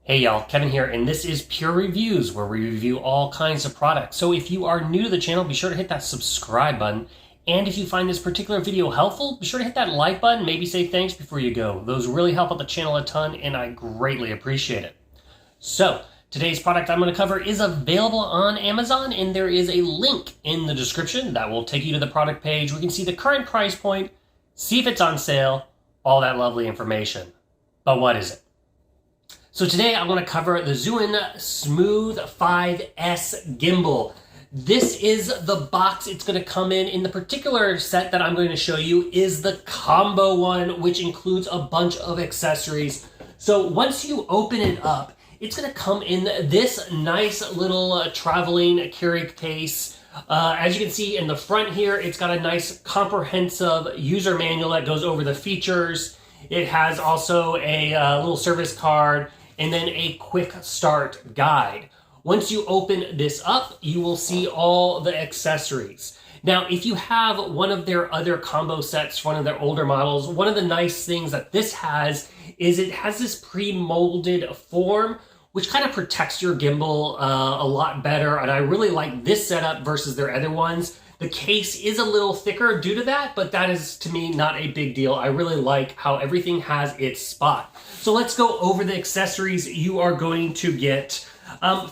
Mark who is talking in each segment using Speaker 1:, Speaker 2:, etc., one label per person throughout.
Speaker 1: Hey y'all, Kevin here, and this is Pure Reviews, where we review all kinds of products. So if you are new to the channel, be sure to hit that subscribe button. And if you find this particular video helpful, be sure to hit that like button, maybe say thanks before you go. Those really help out the channel a ton, and I greatly appreciate it. So, today's product I'm going to cover is available on Amazon, and there is a link in the description that will take you to the product page. We can see the current price point, see if it's on sale, all that lovely information. But what is it? So today I want to cover the ZHIYUN Smooth 5S Gimbal. This is the box it's going to come in. In the particular set that I'm going to show you is the combo one, which includes a bunch of accessories. So once you open it up, it's going to come in this nice little traveling carry case. As you can see in the front here, it's got a nice comprehensive user manual that goes over the features. It has also a little service card, and then a quick start guide. Once you open this up, you will see all the accessories. Now, if you have one of their other combo sets, one of their older models, one of the nice things that this has is it has this pre-molded form, which kind of protects your gimbal a lot better. And I really like this setup versus their other ones. The case is a little thicker due to that, but that is, to me, not a big deal. I really like how everything has its spot. So let's go over the accessories you are going to get.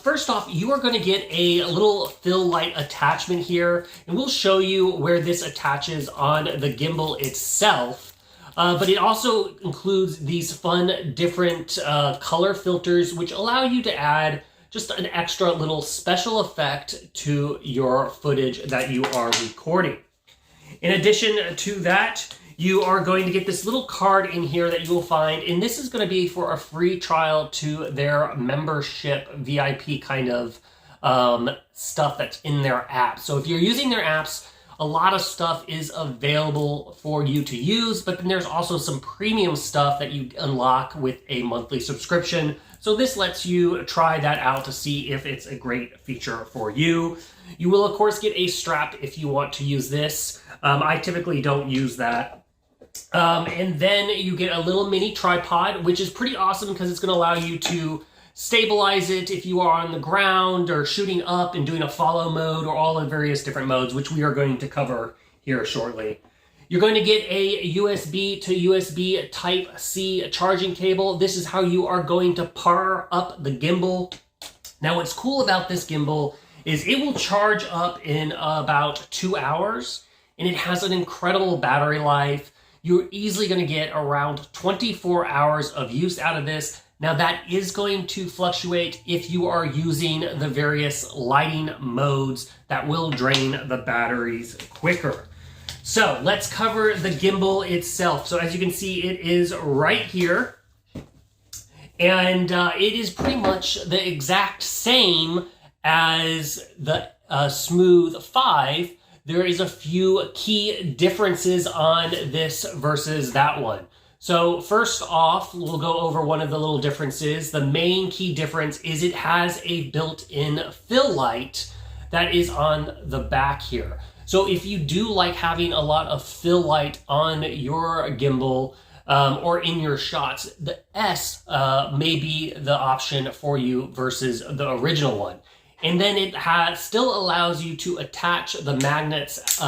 Speaker 1: First off, you are going to get a little fill light attachment here, and we'll show you where this attaches on the gimbal itself. But it also includes these fun, different color filters, which allow you to add just an extra little special effect to your footage that you are recording. In addition to that, you are going to get this little card in here that you will find, and this is going to be for a free trial to their membership VIP kind of stuff that's in their app. So if you're using their apps, a lot of stuff is available for you to use, but then there's also some premium stuff that you unlock with a monthly subscription. So this lets you try that out to see if it's a great feature for you. You will, of course, get a strap if you want to use this. I typically don't use that. And then you get a little mini tripod, which is pretty awesome because it's going to allow you to stabilize it if you are on the ground or shooting up and doing a follow mode or all the various different modes, which we are going to cover here shortly. You're going to get a USB to USB Type-C charging cable. This is how you are going to power up the gimbal. Now, what's cool about this gimbal is it will charge up in about 2 hours, and it has an incredible battery life. You're easily going to get around 24 hours of use out of this. Now, that is going to fluctuate if you are using the various lighting modes that will drain the batteries quicker. So let's cover the gimbal itself. So as you can see, it is right here. And it is pretty much the exact same as the Smooth 5. There is a few key differences on this versus that one. So first off, we'll go over one of the little differences. The main key difference is it has a built-in fill light that is on the back here. So if you do like having a lot of fill light on your gimbal or in your shots, the S may be the option for you versus the original one. And then it still allows you to attach the magnets,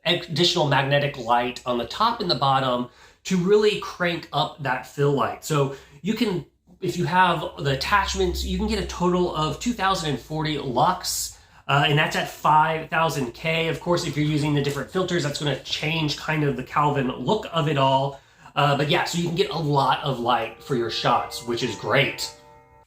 Speaker 1: additional magnetic light on the top and the bottom to really crank up that fill light. So you can, if you have the attachments, you can get a total of 2040 lux, and that's at 5000 K. Of course, if you're using the different filters, that's going to change kind of the Kelvin look of it all. But yeah, so you can get a lot of light for your shots, which is great.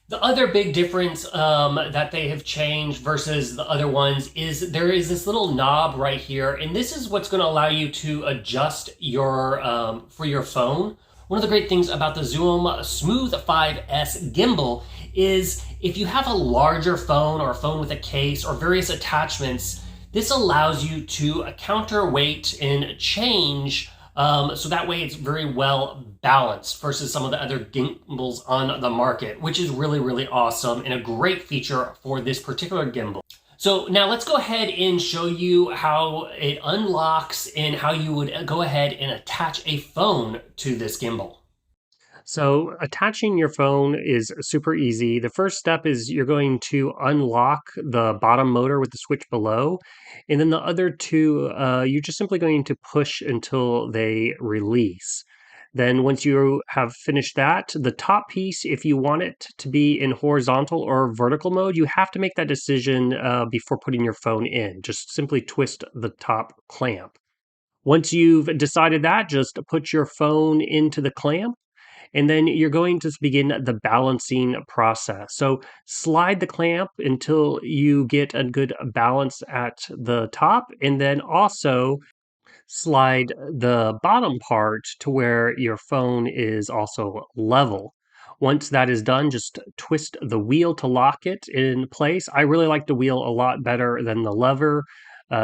Speaker 1: The other big difference that they have changed versus the other ones is there is this little knob right here, and this is what's going to allow you to adjust your for your phone. One of the great things about the ZHIYUN Smooth 5S Gimbal is if you have a larger phone or a phone with a case or various attachments, this allows you to counterweight and change so that way it's very well balanced versus some of the other gimbals on the market, which is really, really awesome and a great feature for this particular gimbal. So now let's go ahead and show you how it unlocks and how you would go ahead and attach a phone to this gimbal. So, attaching your phone is super easy. The first step is you're going to unlock the bottom motor with the switch below. And then the other two, you're just simply going to push until they release. Then, once you have finished that, the top piece, if you want it to be in horizontal or vertical mode, you have to make that decision before putting your phone in. Just simply twist the top clamp. Once you've decided that, just put your phone into the clamp and then you're going to begin the balancing process. So slide the clamp until you get a good balance at the top, and then also slide the bottom part to where your phone is also level. Once that is done, just twist the wheel to lock it in place. I really like the wheel a lot better than the lever,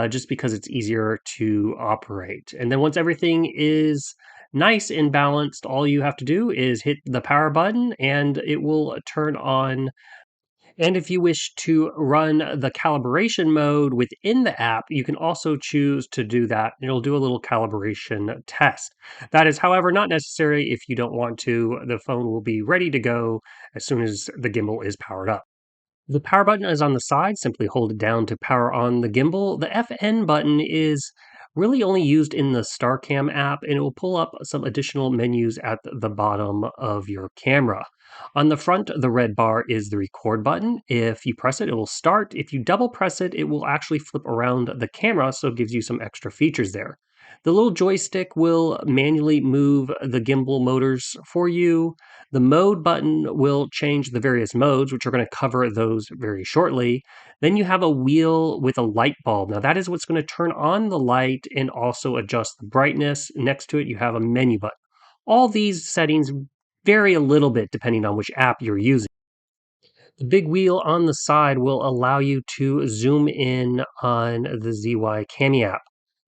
Speaker 1: just because it's easier to operate. And then once everything is nice and balanced, all you have to do is hit the power button and it will turn on. And if you wish to run the calibration mode within the app, you can also choose to do that. It'll do a little calibration test. That is, however, not necessary if you don't want to. The phone will be ready to go as soon as the gimbal is powered up. The power button is on the side. Simply hold it down to power on the gimbal. The FN button is really only used in the StarCam app, and it will pull up some additional menus at the bottom of your camera. On the front, the red bar is the record button. If you press it, it will start. If you double press it, it will actually flip around the camera, so it gives you some extra features there. The little joystick will manually move the gimbal motors for you. The mode button will change the various modes, which are going to cover those very shortly. Then you have a wheel with a light bulb. Now, that is what's going to turn on the light and also adjust the brightness. Next to it, you have a menu button. All these settings vary a little bit depending on which app you're using. The big wheel on the side will allow you to zoom in on the ZY Cami app.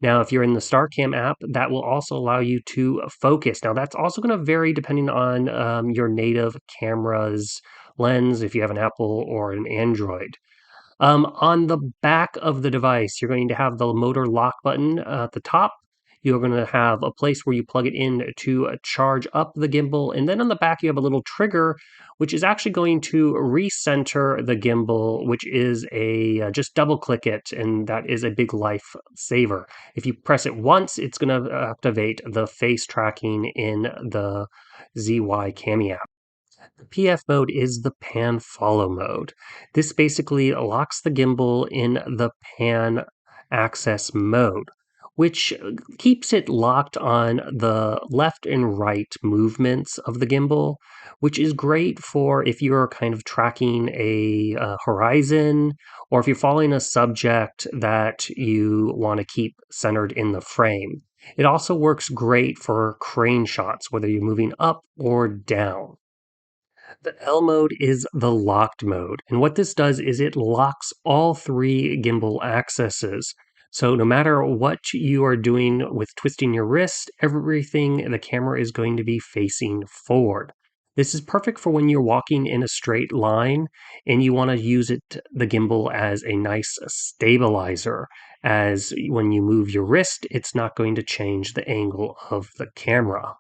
Speaker 1: Now, if you're in the StarCam app, that will also allow you to focus. Now, that's also going to vary depending on your native camera's lens, if you have an Apple or an Android. On the back of the device, you're going to have the motor lock button at the top. You're going to have a place where you plug it in to charge up the gimbal. And then on the back, you have a little trigger, which is actually going to recenter the gimbal, which is just double click it. And that is a big life saver. If you press it once, it's going to activate the face tracking in the ZY Cami app. The PF mode is the pan follow mode. This basically locks the gimbal in the pan access mode, which keeps it locked on the left and right movements of the gimbal, which is great for if you're kind of tracking a horizon or if you're following a subject that you want to keep centered in the frame. It also works great for crane shots, whether you're moving up or down. The L mode is the locked mode. And what this does is it locks all three gimbal accesses. So no matter what you are doing with twisting your wrist, everything the camera is going to be facing forward. This is perfect for when you're walking in a straight line and you want to use the gimbal as a nice stabilizer. As when you move your wrist, it's not going to change the angle of the camera.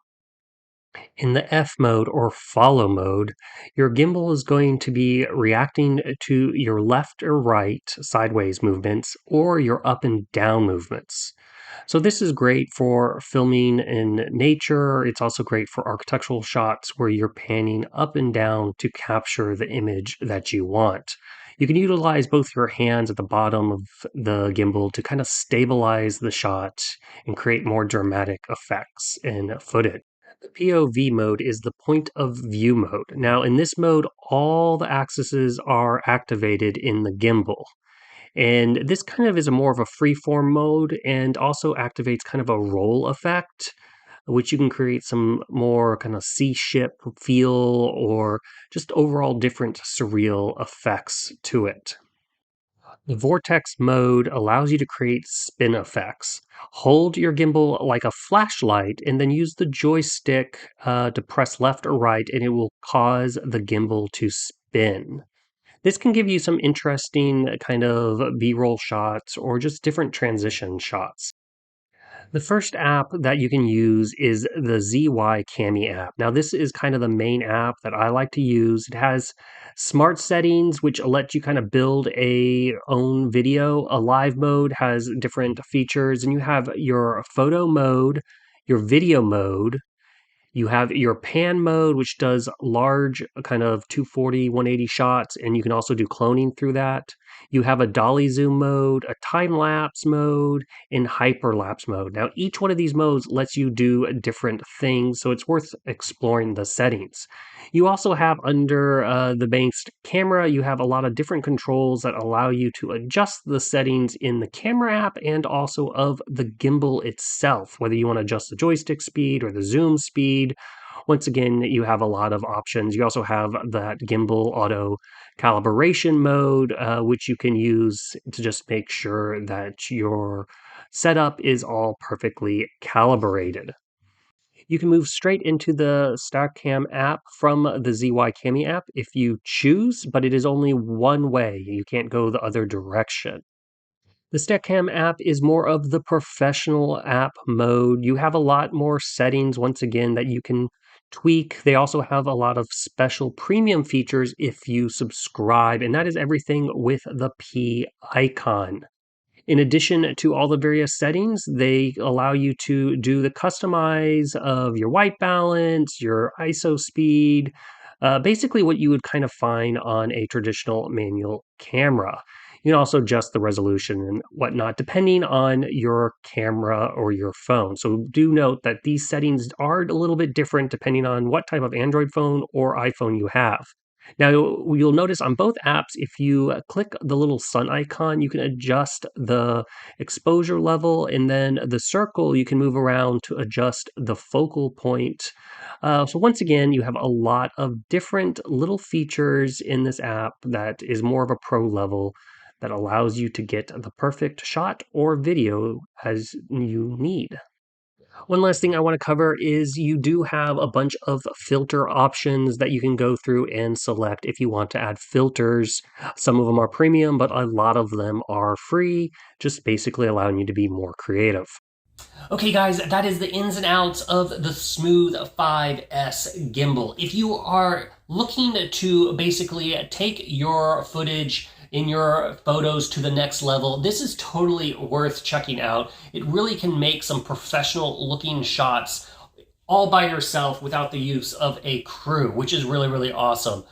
Speaker 1: In the F mode or follow mode, your gimbal is going to be reacting to your left or right sideways movements or your up and down movements. So, this is great for filming in nature. It's also great for architectural shots where you're panning up and down to capture the image that you want. You can utilize both your hands at the bottom of the gimbal to kind of stabilize the shot and create more dramatic effects in footage. The POV mode is the point of view mode. Now, in this mode, all the axes are activated in the gimbal. And this kind of is a more of a free-form mode and also activates kind of a roll effect, which you can create some more kind of sea ship feel or just overall different surreal effects to it. The Vortex mode allows you to create spin effects. Hold your gimbal like a flashlight and then use the joystick to press left or right, and it will cause the gimbal to spin. This can give you some interesting kind of B roll shots or just different transition shots. The first app that you can use is the ZY Cami app. Now, this is kind of the main app that I like to use. It has smart settings, which let you kind of build a own video. A live mode has different features, and you have your photo mode, your video mode, you have your pan mode, which does large kind of 240, 180 shots, and you can also do cloning through that. You have a dolly zoom mode, a time lapse mode, and hyperlapse mode. Now, each one of these modes lets you do different things, so it's worth exploring the settings. You also have under the base camera, you have a lot of different controls that allow you to adjust the settings in the camera app and also of the gimbal itself, whether you want to adjust the joystick speed or the zoom speed. Once again, you have a lot of options. You also have that gimbal auto calibration mode, which you can use to just make sure that your setup is all perfectly calibrated. You can move straight into the StackCam app from the ZY Cami app if you choose, but it is only one way. You can't go the other direction. The StackCam app is more of the professional app mode. You have a lot more settings, once again, that you can tweak. They also have a lot of special premium features if you subscribe, and that is everything with the P icon. In addition to all the various settings, they allow you to do the customize of your white balance, your ISO speed, basically what you would kind of find on a traditional manual camera. You can also adjust the resolution and whatnot depending on your camera or your phone. So do note that these settings are a little bit different depending on what type of Android phone or iPhone you have. Now, you'll notice on both apps, if you click the little sun icon, you can adjust the exposure level, and then the circle, you can move around to adjust the focal point. So, once again, you have a lot of different little features in this app that is more of a pro level that allows you to get the perfect shot or video as you need. One last thing I want to cover is you do have a bunch of filter options that you can go through and select if you want to add filters. Some of them are premium, but a lot of them are free, just basically allowing you to be more creative. Okay, guys, that is the ins and outs of the Smooth 5S gimbal. If you are looking to basically take your footage in your photos to the next level, this is totally worth checking out. It really can make some professional looking shots all by yourself without the use of a crew, which is really, really awesome.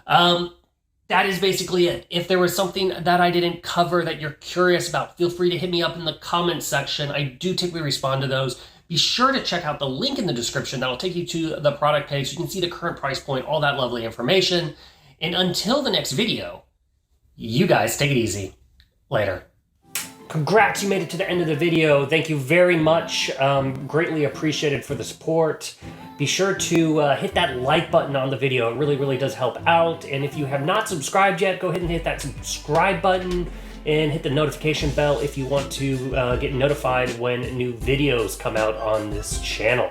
Speaker 1: That is basically it. If there was something that I didn't cover that you're curious about, feel free to hit me up in the comments section. I do typically respond to those. Be sure to check out the link in the description that will take you to the product page so you can see the current price point, all that lovely information. And until the next video, you guys take it easy. Later. Congrats, you made it to the end of the video. Thank you very much. Greatly appreciated for the support. Be sure to hit that like button on the video. It really, really does help out. And if you have not subscribed yet, go ahead and hit that subscribe button and hit the notification bell if you want to get notified when new videos come out on this channel.